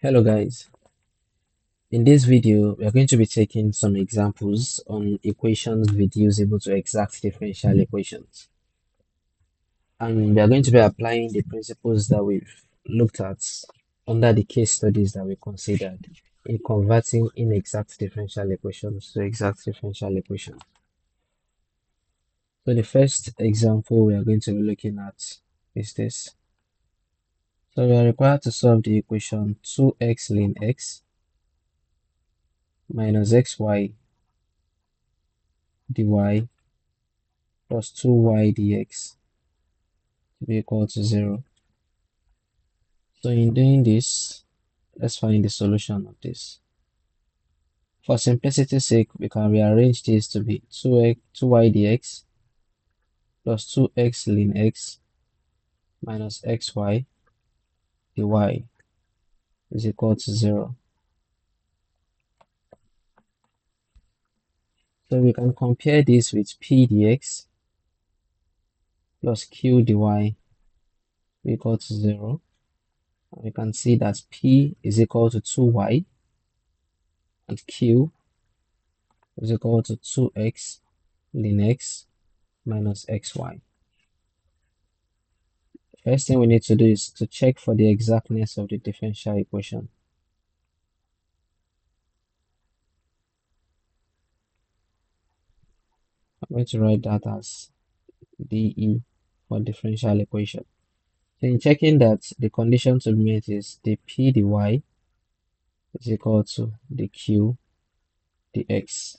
Hello guys, in this video we are going to be taking some examples on equations reducible to exact differential equations, and we are going to be applying the principles that we've looked at under the case studies that we considered in converting inexact differential equations to exact differential equations. So the first example we are going to be looking at is this. So we are required to solve the equation 2x ln x minus xy dy plus 2y dx to be equal to 0. So in doing this, let's find the solution of this. For simplicity's sake, we can rearrange this to be 2y dx plus 2x ln x minus xy dy is equal to 0. So we can compare this with p dx plus q dy equal to 0. And we can see that p is equal to 2y and q is equal to 2x ln x minus xy. First thing we need to do is to check for the exactness of the differential equation. I'm going to write that as dE for differential equation. So in checking that, the condition to be met is the p dy is equal to the q dx.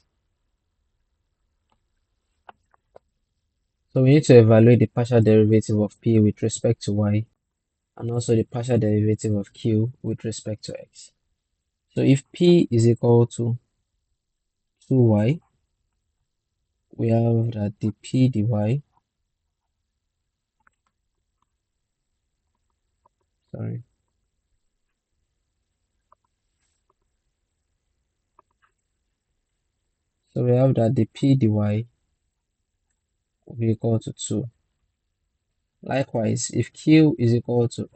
So we need to evaluate the partial derivative of p with respect to y and also the partial derivative of q with respect to x. So if p is equal to 2y, we have that the p dy, sorry, so we have that the p dy will be equal to 2. Likewise, if q is equal to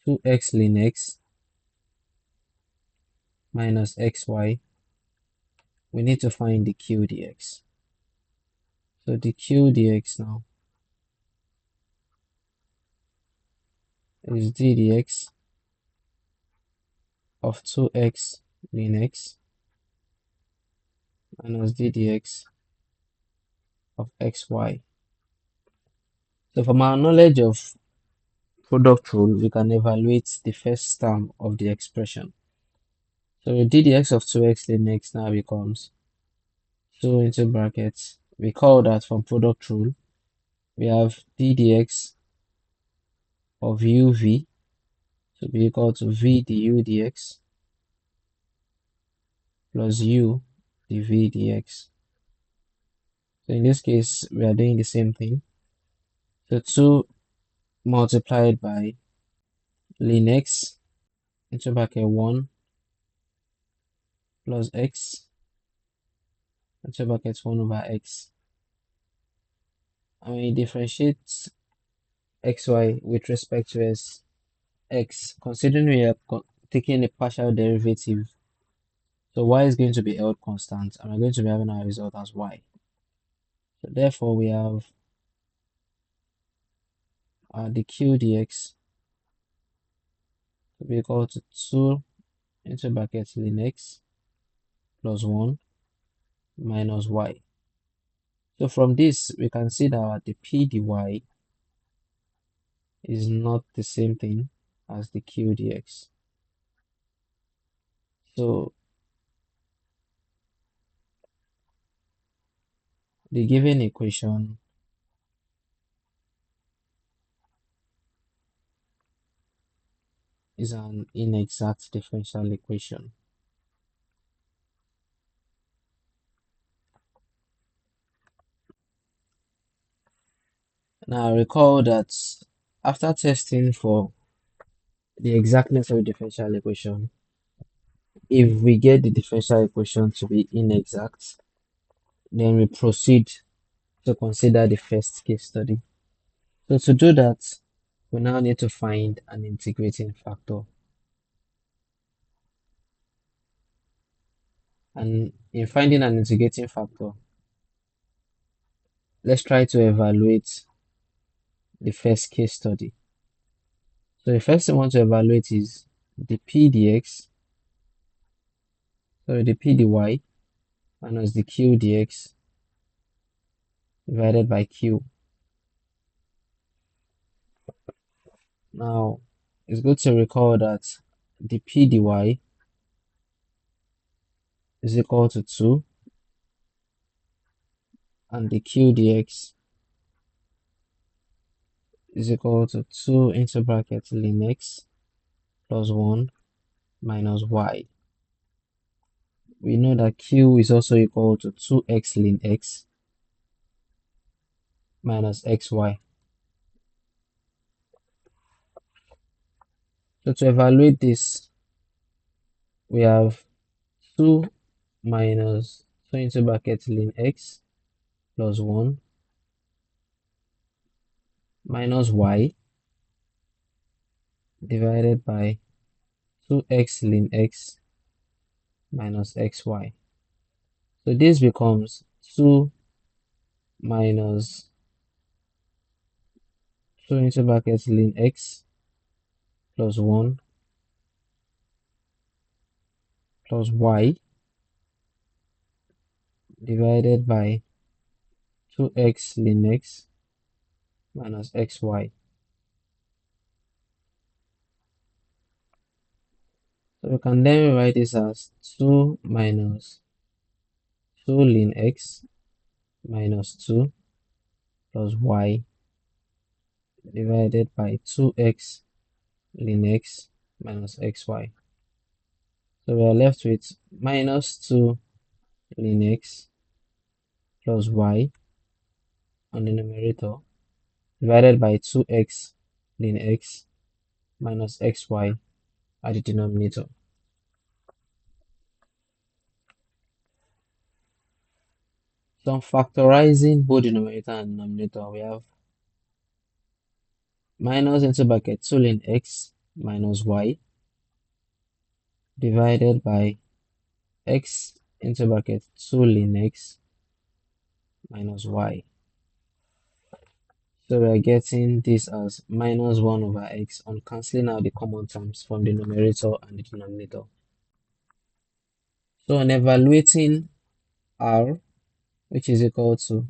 2x ln x minus xy, we need to find the q dx. So the q dx now is d dx of 2x ln x minus d dx of xy. So from our knowledge of product rule, we can evaluate the first term of the expression. So the d dx of 2x ln x now becomes 2 into brackets. Recall that from product rule, we have d dx of uv to be equal to v du dx plus u dv dx. So in this case, we are doing the same thing. So 2 multiplied by ln x into bracket 1 plus x into bracket 1 over x. And when you differentiate xy with respect to x, considering we are taking a partial derivative, so y is going to be held constant, and we're going to be having our result as y. So therefore, we have the q dx to be equal to 2 into bracket ln x plus 1 minus y. So from this, we can see that the p dy is not the same thing as the q dx. So the given equation is an inexact differential equation. Now recall that after testing for the exactness of the differential equation, if we get the differential equation to be inexact, then we proceed to consider the first case study. So to do that, we now need to find an integrating factor. And in finding an integrating factor, let's try to evaluate the first case study. So the first thing I want to evaluate is the p dx, sorry, the p dy minus the q dx divided by q. Now, it's good to recall that the p dy is equal to 2 and the q dx is equal to 2 into bracket ln x plus 1 minus y. We know that q is also equal to 2x ln x minus xy. So to evaluate this, we have 2 minus 2 into bracket ln x plus 1 minus y divided by 2x ln x minus xy. So this becomes 2 minus 2 into bracket ln x plus 1 plus y divided by 2x ln x minus xy. So we can then write this as 2 minus 2 ln x minus 2 plus y divided by 2x ln x minus xy. So we are left with minus 2 ln x plus y on the numerator divided by 2x ln x minus xy at the denominator. So factorizing both denominator and denominator, we have minus into bracket 2 ln x minus y divided by x into bracket 2 ln x minus y. So we are getting this as minus 1 over x on cancelling out the common terms from the numerator and the denominator. So on evaluating r, which is equal to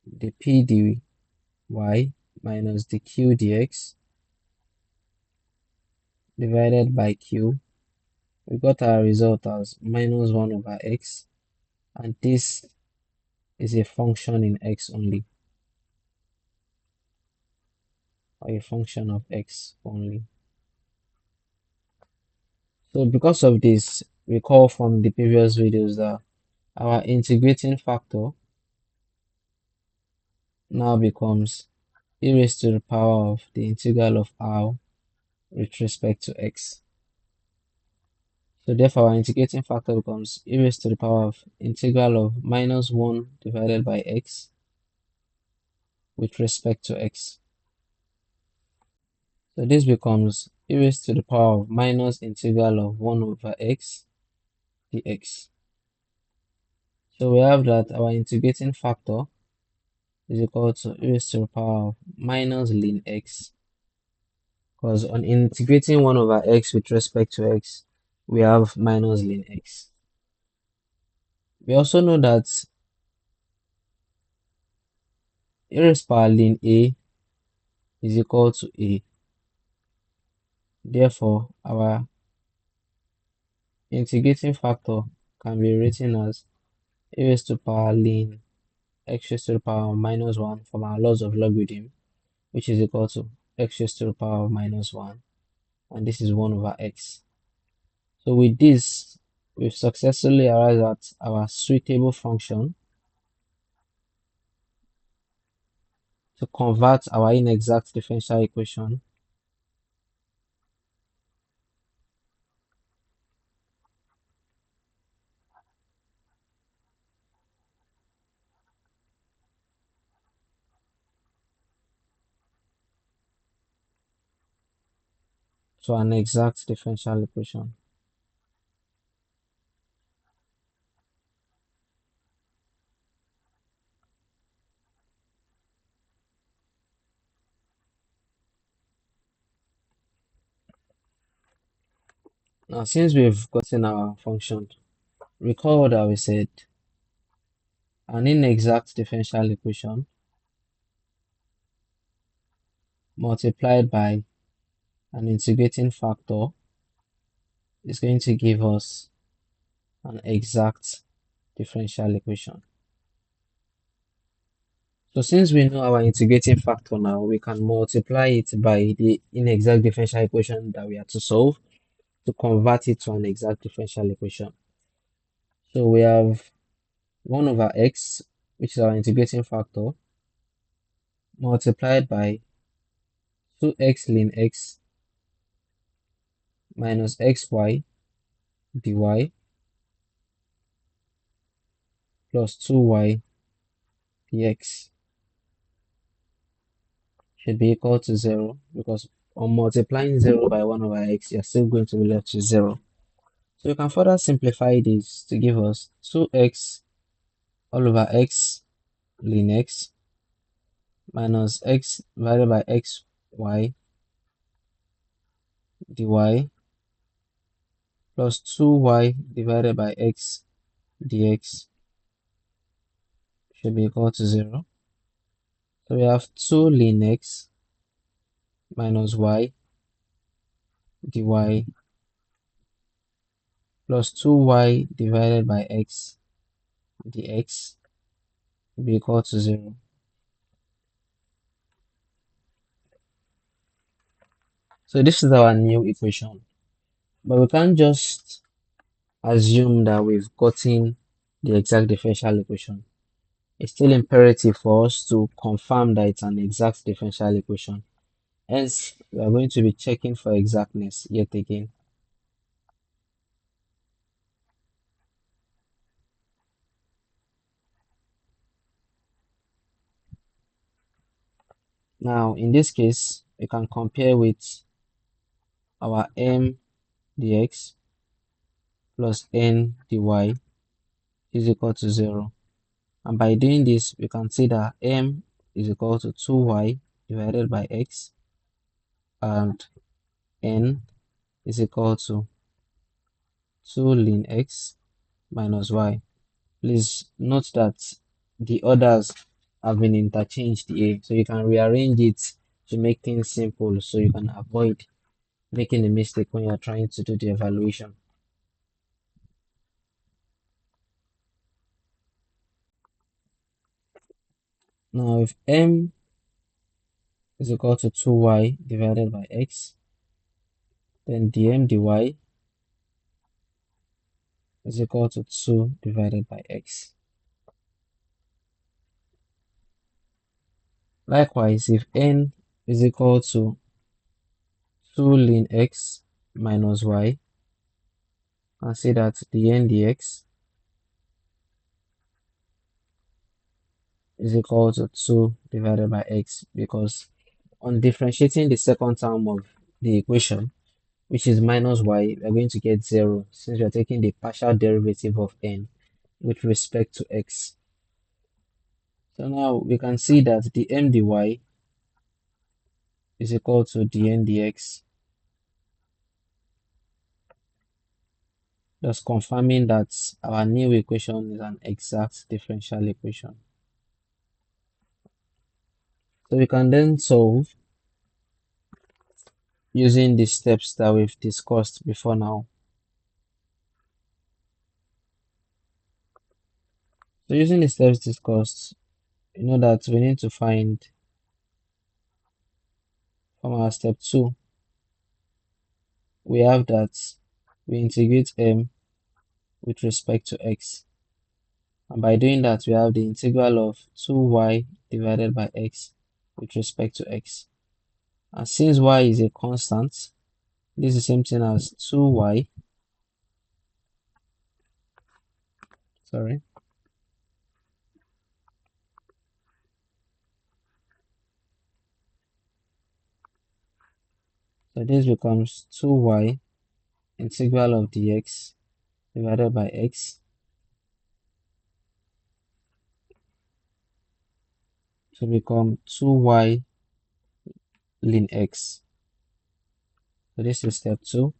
the p dy minus the q dx divided by q, we got our result as minus 1 over x, and this is a function in x only, or a function of x only. So because of this, recall from the previous videos that our integrating factor now becomes e raised to the power of the integral of r with respect to x. So therefore our integrating factor becomes e raised to the power of integral of minus 1 divided by x with respect to x. So this becomes e raised to the power of minus integral of 1 over x dx. So we have that our integrating factor is equal to e raised to the power of minus ln x, because on integrating 1 over x with respect to x, we have minus ln x. We also know that e raised power ln a is equal to a. Therefore, our integrating factor can be written as e raised to power ln x raised to the power of minus 1 from our laws of logarithm, which is equal to x raised to the power of minus 1, and this is 1 over x. So with this, we've successfully arrived at our suitable function to convert our inexact differential equation to an exact differential equation. Now, since we've gotten our function, recall that we said an inexact differential equation multiplied by an integrating factor is going to give us an exact differential equation. So since we know our integrating factor now, we can multiply it by the inexact differential equation that we are to solve to convert it to an exact differential equation. So we have 1 over x, which is our integrating factor, multiplied by 2x ln x minus xy dy plus 2y dx should be equal to 0, because on multiplying 0 by 1 over x, you're still going to be left with 0. So you can further simplify this to give us 2x all over x ln x minus x divided by xy dy plus 2y divided by x dx should be equal to 0. So we have 2 ln x minus y dy plus 2y divided by x dx will be equal to 0. So this is our new equation. But we can't just assume that we've gotten the exact differential equation. It's still imperative for us to confirm that it's an exact differential equation. Hence, we are going to be checking for exactness yet again. Now, in this case, we can compare with our m dx plus n dy is equal to 0. And by doing this, we can see that m is equal to 2y divided by x and n is equal to 2 ln x minus y. Please note that the orders have been interchanged here, so you can rearrange it to make things simple so you can avoid making a mistake when you're trying to do the evaluation. Now, if m is equal to 2y divided by x, then dm dy is equal to 2 divided by x. Likewise, if n is equal to 2 ln x minus y, can see that dn dx is equal to 2 divided by x, because on differentiating the second term of the equation, which is minus y, we are going to get 0 since we are taking the partial derivative of n with respect to x. So now we can see that the m dy is equal to dn dx, thus confirming that our new equation is an exact differential equation. So we can then solve using the steps that we've discussed before now. So using the steps discussed, you know that we need to find from our step 2, we have that we integrate m with respect to x. And by doing that, we have the integral of 2y divided by x with respect to x. And since y is a constant, this is the same thing as 2y, sorry. So this becomes 2y integral of dx divided by x to become 2y ln x. So this is step 2.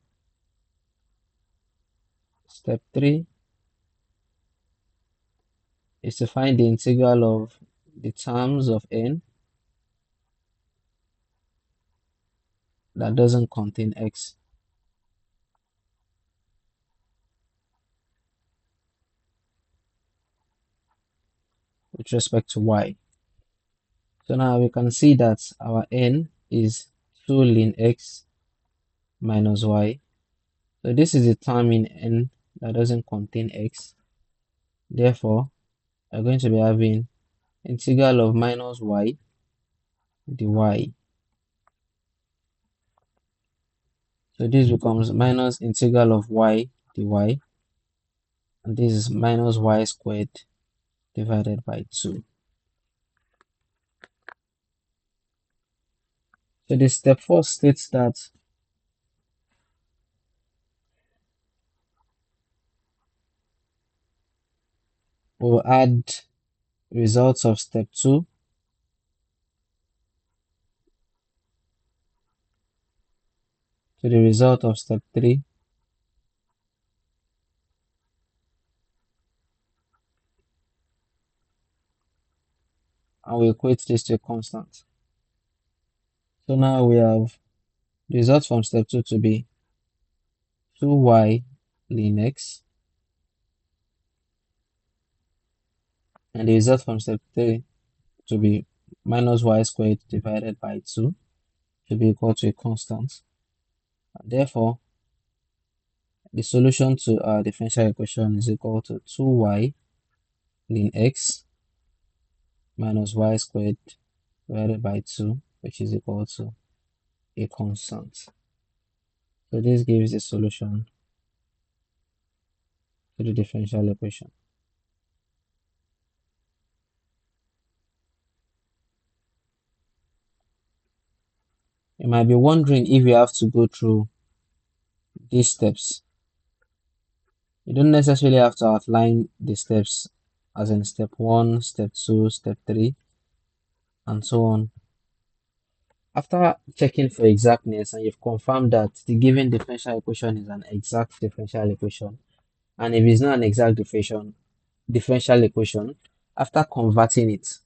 Step 3 is to find the integral of the terms of n that doesn't contain x. With respect to y. So now we can see that our n is 2 ln x minus y. So this is a term in n that doesn't contain x. Therefore, we're going to be having integral of minus y dy. So this becomes minus integral of y dy, and this is minus y squared divided by 2. So the step 4 states that we'll add results of step 2 to the result of step 3 and we equate this to a constant. So now we have the result from step 2 to be 2y ln x, and the result from step 3 to be minus y squared divided by 2 to be equal to a constant. And therefore, the solution to our differential equation is equal to 2y ln x minus y squared divided by 2, which is equal to a constant. So this gives the solution to the differential equation. You might be wondering if you have to go through these steps. You don't necessarily have to outline the steps as in step 1, step 2, step 3, and so on. After checking for exactness and you've confirmed that the given differential equation is an exact differential equation, and if it's not an exact differential equation, after converting it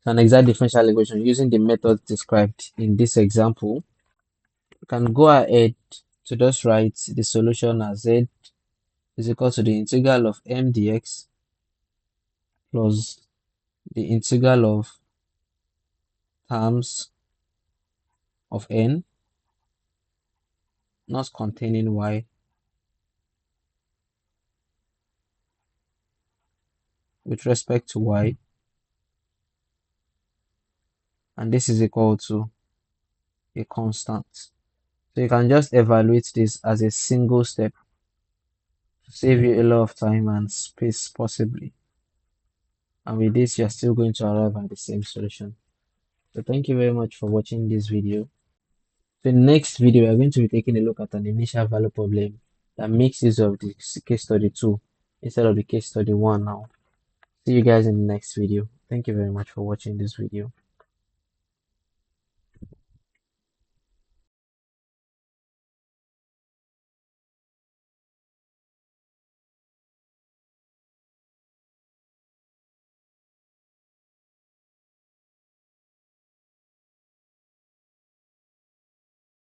to an exact differential equation using the method described in this example, you can go ahead to just write the solution as z is equal to the integral of m dx plus the integral of terms of n not containing y with respect to y, and this is equal to a constant. So you can just evaluate this as a single step to save you a lot of time and space possibly. And with this, you're still going to arrive at the same solution. So thank you very much for watching this video. So in the next video, we're going to be taking a look at an initial value problem that makes use of the case study 2 instead of the case study 1 now. See you guys in the next video. Thank you very much for watching this video.